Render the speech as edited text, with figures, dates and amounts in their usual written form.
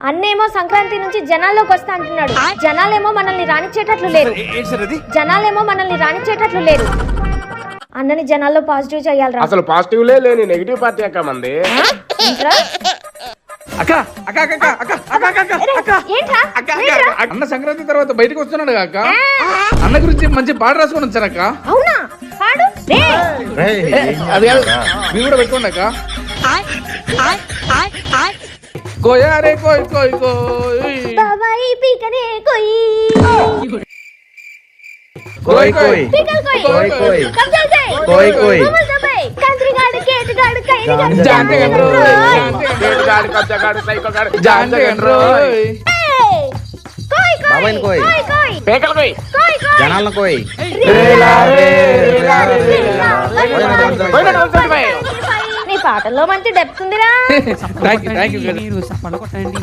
అన్నేమో సంక్రాంతి నుంచి జనాల్లోకి వస్తా అంటున్నాడు. జనాలేమో మనల్ని రానిచ్చేటట్లు లేరు. అన్నని జనాల్లో పాజిటివ్ చేయాలరా. అసలు పాజిటివ్ లేని నెగిటివ్ పార్టీ అక్క మంది. అన్న సంక్రాంతి తర్వాత బయటకు వస్తున్నాడు అక్క. అన్న గురించి మంచి పాట రాసుకొని వచ్చారక్క. అవునా? పాడు. అది కాదు, మీరు కూడా పెట్టుకోండి అక్క. కోయా రే కోయ్ కోయ్ కోయ్ బాబాయ్ పీకనే కోయ్ కోయ్ కోయ్ పీకల్ కోయ్ కోయ్ కోయ్ కబ్జల్ కోయ్ కోయ్ కోయ్ బొమ్మల్ దబాయ్ కంత్రిగాడు కేటగాడు కైని జాంటే గండ్రో కేటుగాడు, కబ్జగాడు, సైకోగాడు, జాంటే గండ్రో కోయ్ బాబాయ్ కోయ్ కోయ్ కోయ్ పేకలు కోయ్, కోయ్ కోయ్ జనాలను కోయ్ నీ పాటల్లో మంచి డెప్త్ ఉందిరా. Thank you